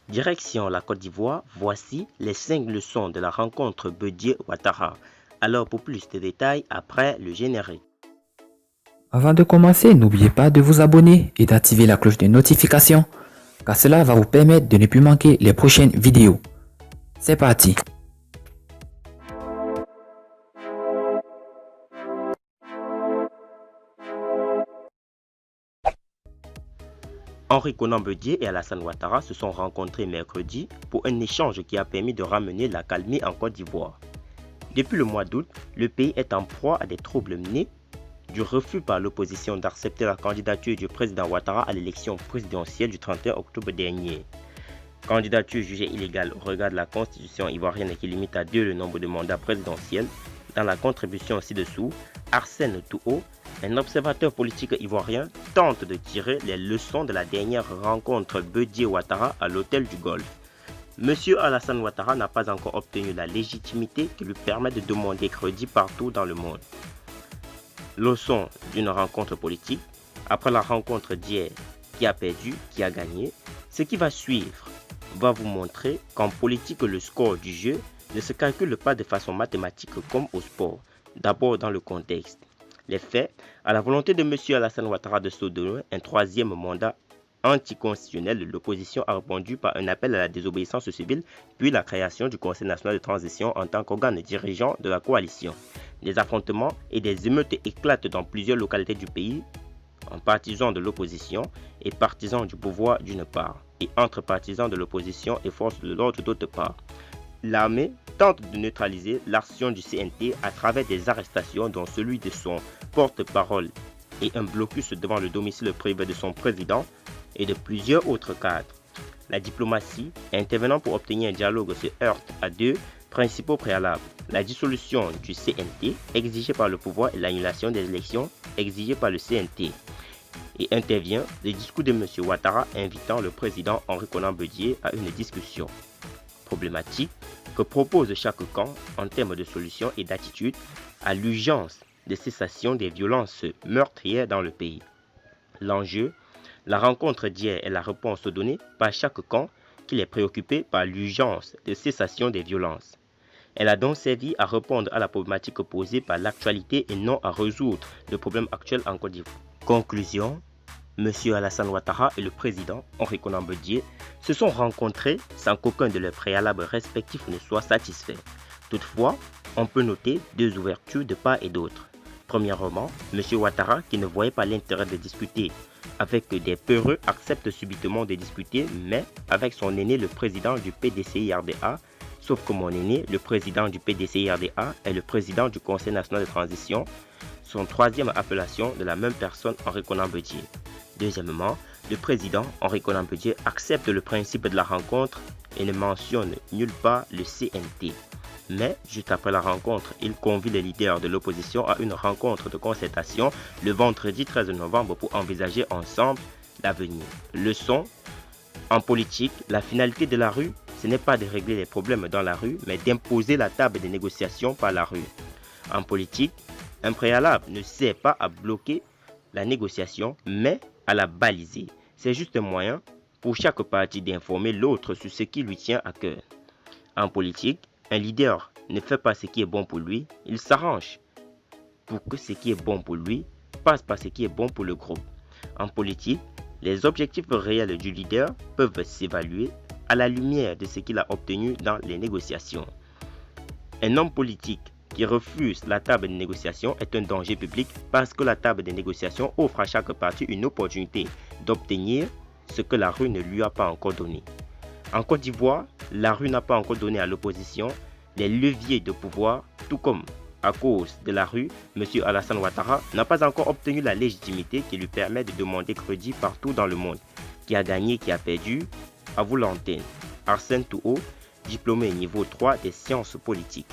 Direction la Côte d'Ivoire, voici les 5 leçons de la rencontre Bédié-Ouattara. Alors pour plus de détails, après le générique. Avant de commencer, n'oubliez pas de vous abonner et d'activer la cloche de notification, car cela va vous permettre de ne plus manquer les prochaines vidéos. C'est parti! Henri Konan Bédié et Alassane Ouattara se sont rencontrés mercredi pour un échange qui a permis de ramener la calmie en Côte d'Ivoire. Depuis le mois d'août, le pays est en proie à des troubles nés du refus par l'opposition d'accepter la candidature du président Ouattara à l'élection présidentielle du 31 octobre dernier. Candidature jugée illégale au regard de la constitution ivoirienne qui limite à 2 le nombre de mandats présidentiels. Dans la contribution ci-dessous, Arsène Touault, un observateur politique ivoirien, tente de tirer les leçons de la dernière rencontre Bédié-Ouattara à l'hôtel du Golfe. Monsieur Alassane Ouattara n'a pas encore obtenu la légitimité qui lui permet de demander crédit partout dans le monde. Leçon d'une rencontre politique. Après la rencontre d'hier, qui a perdu, qui a gagné, ce qui va suivre va vous montrer qu'en politique, le score du jeu ne se calcule pas de façon mathématique comme au sport. D'abord dans le contexte. Les faits, à la volonté de M. Alassane Ouattara de se donner un 3e mandat anticonstitutionnel, l'opposition a répondu par un appel à la désobéissance civile, puis la création du Conseil national de transition en tant qu'organe dirigeant de la coalition. Des affrontements et des émeutes éclatent dans plusieurs localités du pays, en partisans de l'opposition et partisans du pouvoir d'une part, et entre partisans de l'opposition et forces de l'ordre d'autre part. L'armée tente de neutraliser l'action du CNT à travers des arrestations dont celui de son porte-parole et un blocus devant le domicile privé de son président et de plusieurs autres cadres. La diplomatie, intervenant pour obtenir un dialogue, se heurte à 2 principaux préalables. La dissolution du CNT, exigée par le pouvoir, et l'annulation des élections, exigée par le CNT. Et intervient le discours de M. Ouattara invitant le président Henri Konan Bédié à une discussion problématique que propose chaque camp en termes de solutions et d'attitude à l'urgence de cessation des violences meurtrières dans le pays. L'enjeu, la rencontre d'hier est la réponse donnée par chaque camp qui est préoccupé par l'urgence de cessation des violences. Elle a donc servi à répondre à la problématique posée par l'actualité et non à résoudre le problème actuel en Côte d'Ivoire. Conclusion, M. Alassane Ouattara et le président Henri Konan Bédié se sont rencontrés sans qu'aucun de leurs préalables respectifs ne soit satisfait. Toutefois, on peut noter 2 ouvertures de part et d'autre. Premièrement, M. Ouattara, qui ne voyait pas l'intérêt de discuter avec des peureux, accepte subitement de discuter, mais avec son aîné, le président du PDCI-RDA, sauf que mon aîné, le président du PDCI-RDA, est le président du Conseil national de transition, son 3e appellation de la même personne, Henri Konan Bédié. Deuxièmement, le président Henri Konan Bédié accepte le principe de la rencontre et ne mentionne nulle part le CNT. Mais, juste après la rencontre, il convie les leaders de l'opposition à une rencontre de concertation le vendredi 13 novembre pour envisager ensemble l'avenir. Leçon, en politique, la finalité de la rue, ce n'est pas de régler les problèmes dans la rue, mais d'imposer la table des négociations par la rue. En politique, un préalable ne sert pas à bloquer la négociation, mais à la baliser. C'est juste un moyen pour chaque parti d'informer l'autre sur ce qui lui tient à cœur. En politique, un leader ne fait pas ce qui est bon pour lui, il s'arrange pour que ce qui est bon pour lui passe par ce qui est bon pour le groupe. En politique, les objectifs réels du leader peuvent s'évaluer à la lumière de ce qu'il a obtenu dans les négociations. Un homme politique qui refuse la table de négociation est un danger public parce que la table de négociation offre à chaque parti une opportunité d'obtenir ce que la rue ne lui a pas encore donné. En Côte d'Ivoire, la rue n'a pas encore donné à l'opposition les leviers de pouvoir, tout comme à cause de la rue, M. Alassane Ouattara n'a pas encore obtenu la légitimité qui lui permet de demander crédit partout dans le monde. Qui a gagné, qui a perdu, à vous l'antenne. Arsène Touault, diplômé niveau 3 des sciences politiques.